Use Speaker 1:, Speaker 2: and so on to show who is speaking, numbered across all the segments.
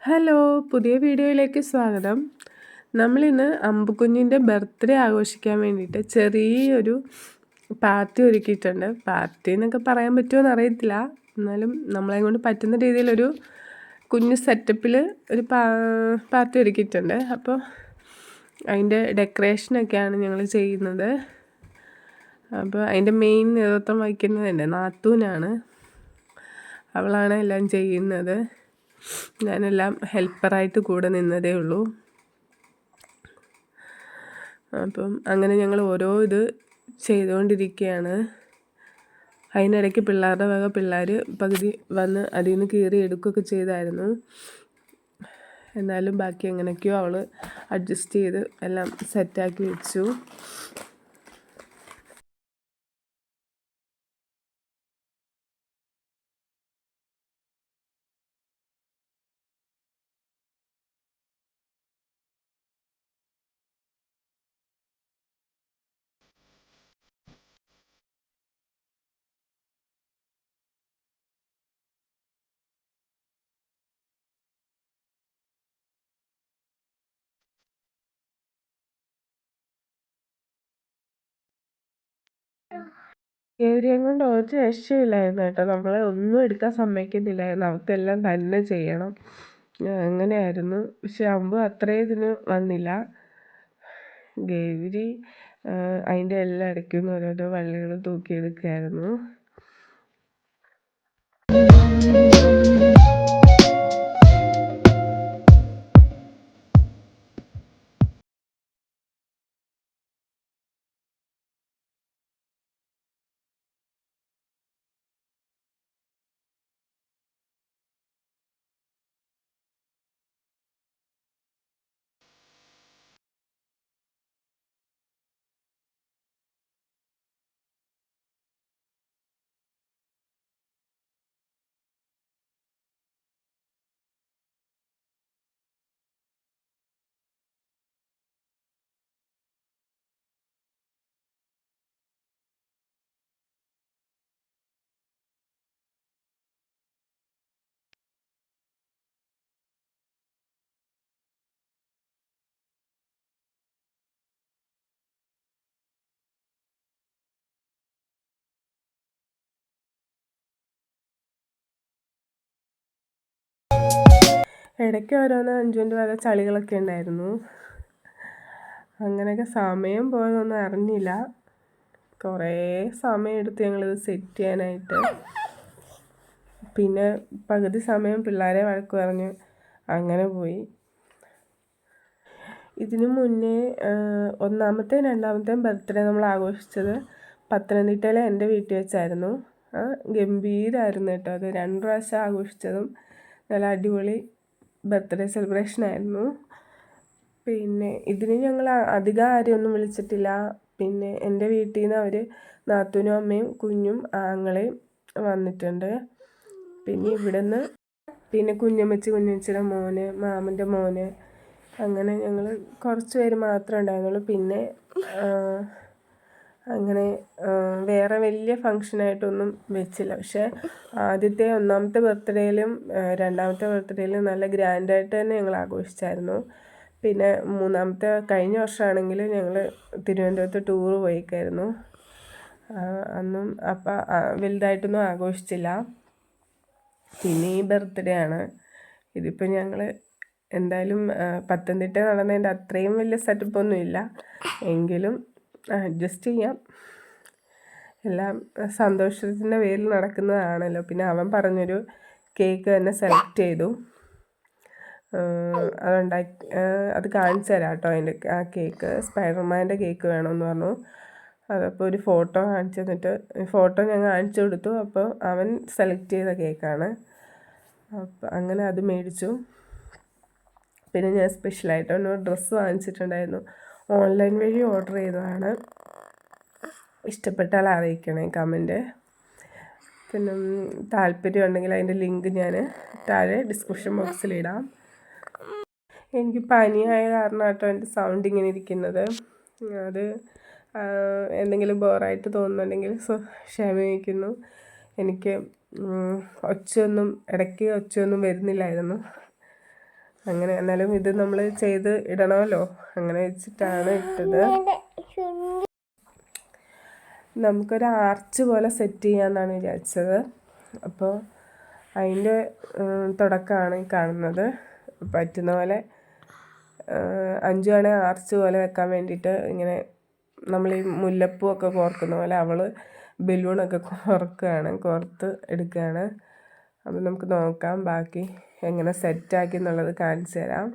Speaker 1: Hello, പുതിയ വീഡിയോയിലേക്ക് സ്വാഗതം. നമ്മളിന്ന് അമ്പുകുഞ്ഞിൻ്റെ ബർത്ത്ഡേ ആഘോഷിക്കാൻ വേണ്ടിയിട്ട് ചെറിയൊരു പാർട്ടി ഒരുക്കിയിട്ടുണ്ട്. പാർട്ടി എന്നൊക്കെ പറയാൻ പറ്റുമോ അറിയത്തില്ല, എന്നാലും നമ്മളെ കൊണ്ട് പറ്റുന്ന രീതിയിലൊരു കുഞ്ഞു സെറ്റപ്പിൽ ഒരു പാർട്ടി ഒരുക്കിയിട്ടുണ്ട്. അപ്പോൾ അതിൻ്റെ ഡെക്കറേഷനൊക്കെയാണ് ഞങ്ങൾ ചെയ്യുന്നത്. അപ്പോൾ അതിൻ്റെ മെയിൻ നേതൃത്വം വഹിക്കുന്നത് എൻ്റെ നാത്തൂനാണ്. അവളാണ് എല്ലാം ചെയ്യുന്നത്. ഞാനെല്ലാം ഹെൽപ്പറായിട്ട് കൂടെ നിന്നതേ ഉള്ളൂ. അപ്പം അങ്ങനെ ഞങ്ങൾ ഓരോ ഇത് ചെയ്തുകൊണ്ടിരിക്കുകയാണ്. അതിനിടയ്ക്ക് പിള്ളേരുടെ വക പിള്ളേർ പകുതി വന്ന് അതിൽ നിന്ന് കീറി എടുക്കുകയൊക്കെ ചെയ്തായിരുന്നു. എന്നാലും ബാക്കി എങ്ങനെയൊക്കെയോ അവൾ അഡ്ജസ്റ്റ് ചെയ്ത് എല്ലാം സെറ്റാക്കി വെച്ചു. ഗൗരിയെ കൊണ്ട് ഒരു രക്ഷയില്ലായിരുന്നു കേട്ടോ. നമ്മളെ ഒന്നും എടുക്കാൻ സമ്മതിക്കുന്നില്ലായിരുന്നു. അവർക്കെല്ലാം തന്നെ ചെയ്യണം, അങ്ങനെയായിരുന്നു. പക്ഷെ അമ്പു അത്രയും ഇതിന് വന്നില്ല. ഗൗരി അതിൻ്റെ എല്ലാം ഇടയ്ക്കും ഓരോരോ വള്ളികൾ തൂക്കിയെടുക്കുകയായിരുന്നു. ഇടയ്ക്ക് ഓരോന്ന് അഞ്ചുവിൻ്റെ വക ചളികളൊക്കെ ഉണ്ടായിരുന്നു. അങ്ങനെയൊക്കെ സമയം പോയതൊന്നും അറിഞ്ഞില്ല. കുറേ സമയം എടുത്ത് ഞങ്ങളിത് സെറ്റ് ചെയ്യാനായിട്ട്. പിന്നെ പകുതി സമയം പിള്ളേരെ വഴക്ക് പറഞ്ഞ് അങ്ങനെ പോയി. ഇതിനു മുന്നേ ഒന്നാമത്തെയും രണ്ടാമത്തെയും ബർത്ത്ഡേ നമ്മൾ ആഘോഷിച്ചത് പത്തനംതിട്ടയിലെ എൻ്റെ വീട്ടിൽ വെച്ചായിരുന്നു. ഗംഭീരമായിരുന്നു കേട്ടോ. അത് 2 പ്രാവശ്യം ആഘോഷിച്ചതും നല്ല അടിപൊളി ബർത്ത്ഡേ സെലിബ്രേഷൻ ആയിരുന്നു. പിന്നെ ഇതിന് ഞങ്ങൾ അധികം ആരെയൊന്നും വിളിച്ചിട്ടില്ല. പിന്നെ എൻ്റെ വീട്ടിൽ നിന്ന് അവർ നാത്തൂനും അമ്മയും കുഞ്ഞും ആങ്ങളെയും വന്നിട്ടുണ്ട്. പിന്നെ ഇവിടുന്ന് പിന്നെ കുഞ്ഞമ്മച്ചിയുടെ മോന്, മാമൻ്റെ മോന്, അങ്ങനെ ഞങ്ങൾ കുറച്ച് പേര് മാത്രമേ ഉണ്ടായിരുന്നുള്ളൂ. പിന്നെ അങ്ങനെ വേറെ വലിയ ഫങ്ഷനായിട്ടൊന്നും വെച്ചില്ല. പക്ഷേ ആദ്യത്തെ ഒന്നാമത്തെ ബർത്ത്ഡേയിലും രണ്ടാമത്തെ ബർത്ത്ഡേയിലും നല്ല ഗ്രാൻഡായിട്ട് തന്നെ ഞങ്ങൾ ആഘോഷിച്ചായിരുന്നു. പിന്നെ മൂന്നാമത്തെ കഴിഞ്ഞ വർഷമാണെങ്കിൽ ഞങ്ങൾ തിരുവനന്തപുരത്ത് ടൂറ് പോയിക്കായിരുന്നു. അന്നും അപ്പം വലുതായിട്ടൊന്നും ആഘോഷിച്ചില്ല. പിന്നെ ഈ ബർത്ത്ഡേ ആണ്. ഇതിപ്പോൾ ഞങ്ങൾ എന്തായാലും പത്തനംതിട്ട നടന്നതിൻ്റെ അത്രയും വലിയ സെറ്റപ്പൊന്നും ഇല്ല, എങ്കിലും അഡ്ജസ്റ്റ് ചെയ്യാം. എല്ലാം സന്തോഷത്തിൻ്റെ പേരിൽ നടക്കുന്നതാണല്ലോ. പിന്നെ അവൻ പറഞ്ഞൊരു കേക്ക് തന്നെ സെലക്ട് ചെയ്തു. അത് കാണിച്ചു തരാം കേട്ടോ. അതിൻ്റെ ആ കേക്ക് സ്പൈഡർമാൻ്റെ കേക്ക് വേണമെന്ന് പറഞ്ഞു. അതപ്പോൾ ഒരു ഫോട്ടോ കാണിച്ചു തന്നിട്ട് ഫോട്ടോ ഞാൻ കാണിച്ചു കൊടുത്തു. അപ്പോൾ അവൻ സെലക്ട് ചെയ്ത കേക്കാണ്. അപ്പം അങ്ങനെ അത് മേടിച്ചു. പിന്നെ ഞാൻ സ്പെഷ്യലായിട്ട് ഒരു ഡ്രസ്സ് വാങ്ങിച്ചിട്ടുണ്ടായിരുന്നു. ഓൺലൈൻ വഴി ഓർഡർ ചെയ്തതാണ്. ഇഷ്ടപ്പെട്ടാൽ അറിയിക്കണേ കമൻറ്റ്. പിന്നെ താല്പര്യം ഉണ്ടെങ്കിൽ അതിൻ്റെ ലിങ്ക് ഞാൻ താഴെ ഡിസ്ക്രിപ്ഷൻ ബോക്സിലിടാം. എനിക്ക് പനിയായ കാരണം കേട്ടോ എൻ്റെ സൗണ്ട് ഇങ്ങനെ ഇരിക്കുന്നത്. അത് എന്തെങ്കിലും ബോറായിട്ട് തോന്നുന്നുണ്ടെങ്കിൽ ക്ഷമിക്കുന്നു. എനിക്ക് ഇടയ്ക്ക് ഒച്ചയൊന്നും വരുന്നില്ലായിരുന്നു. അങ്ങനെ എന്നാലും ഇത് നമ്മൾ ചെയ്ത് ഇടണമല്ലോ, അങ്ങനെ വെച്ചിട്ടാണ് ഇട്ടത്. നമുക്കൊരു ആർച്ച് പോലെ സെറ്റ് ചെയ്യാമെന്നാണ് വിചാരിച്ചത്. അപ്പോൾ അതിൻ്റെ തുടക്കമാണ് ഈ കാണുന്നത്. പറ്റുന്ന പോലെ 5 ആണെ ആർച്ച് പോലെ വെക്കാൻ വേണ്ടിയിട്ട് ഇങ്ങനെ നമ്മൾ ഈ മുല്ലപ്പൂവൊക്കെ കോർക്കുന്ന പോലെ അവൾ ബലൂണൊക്കെ കോർത്ത് എടുക്കുകയാണ്. അപ്പോൾ നമുക്ക് നോക്കാം ബാക്കി എങ്ങനെ സെറ്റാക്കി എന്നുള്ളത് കാണിച്ചു തരാം.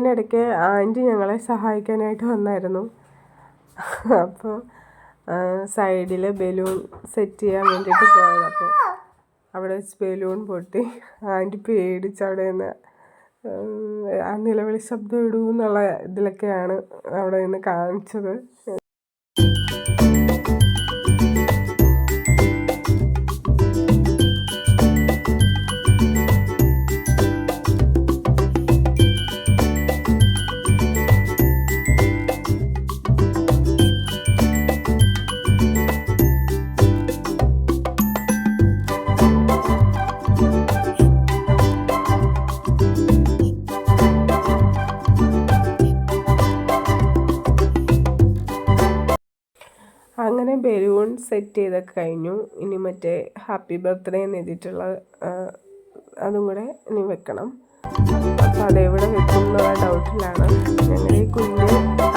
Speaker 1: അതിനിടയ്ക്ക് ആൻറ്റി ഞങ്ങളെ സഹായിക്കാനായിട്ട് വന്നായിരുന്നു. അപ്പോൾ സൈഡിൽ ബലൂൺ സെറ്റ് ചെയ്യാൻ വേണ്ടിയിട്ട് പോയത്. അപ്പോൾ അവിടെ വെച്ച് ബലൂൺ പൊട്ടി. ആൻറ്റി പേടിച്ച് അവിടെ നിന്ന് ആ നിലവിളി ശബ്ദം ഇടുമെന്നുള്ള ഇതിലൊക്കെയാണ് അവിടെ നിന്ന് കാണിച്ചത്. അങ്ങനെ ബലൂൺ സെറ്റ് ചെയ്തൊക്കെ കഴിഞ്ഞു. ഇനി മറ്റേ ഹാപ്പി ബർത്ത്ഡേ എന്ന് എഴുതിയിട്ടുള്ള അതും കൂടെ ഇനി വെക്കണം. അപ്പോൾ അതെവിടെ വെക്കും എന്നുള്ള ഡൗട്ടിലാണ്. ഞങ്ങളുടെ ഈ കുഞ്ഞ്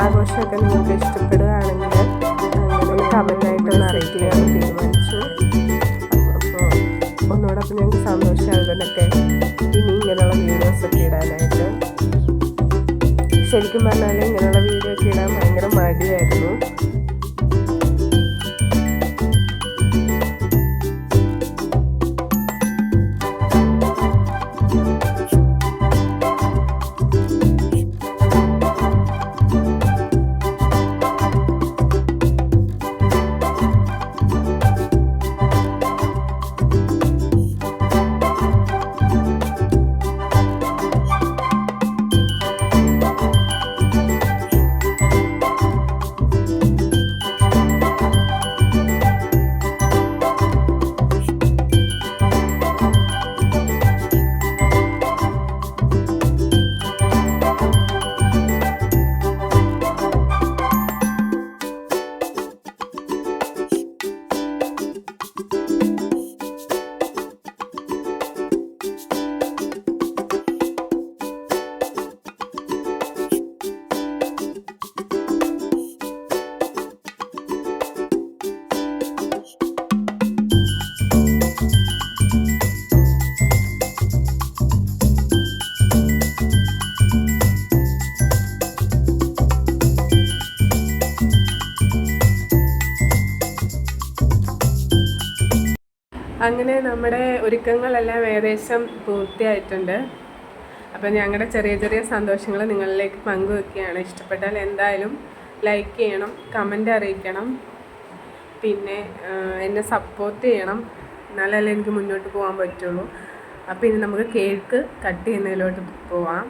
Speaker 1: ആഘോഷമൊക്കെ നിങ്ങൾക്ക് ഇഷ്ടപ്പെടുകയാണെങ്കിൽ അങ്ങനെ കമൻ്റായിട്ടൊന്ന് അറിയിക്കുകയാണ് തീരുമാനിച്ചു. അപ്പോൾ ഒന്നുകൂടെ അപ്പോൾ ഞങ്ങൾക്ക് സന്തോഷമായതിനൊക്കെ ഇനി ഇങ്ങനെയുള്ള വീഡിയോസൊക്കെ ഇടാനായിട്ട്. ശരിക്കും പറഞ്ഞാൽ ഇങ്ങനെയുള്ള വീഡിയോ ഒക്കെ ഇടാൻ ഭയങ്കര മടിയായിരുന്നു. അങ്ങനെ നമ്മുടെ ഒരുക്കങ്ങളെല്ലാം ഏകദേശം പൂർത്തിയായിട്ടുണ്ട്. അപ്പം ഞങ്ങളുടെ ചെറിയ ചെറിയ സന്തോഷങ്ങൾ നിങ്ങളിലേക്ക് പങ്കുവെക്കുകയാണ്. ഇഷ്ടപ്പെട്ടാൽ എന്തായാലും ലൈക്ക് ചെയ്യണം, കമൻ്റ് അറിയിക്കണം, പിന്നെ എന്നെ സപ്പോർട്ട് ചെയ്യണം. എന്നാലല്ലേ എനിക്ക് മുന്നോട്ട് പോകാൻ പറ്റുള്ളൂ. അപ്പോൾ ഇനി നമുക്ക് കേക്ക് കട്ട് ചെയ്യുന്നതിലോട്ട് പോവാം.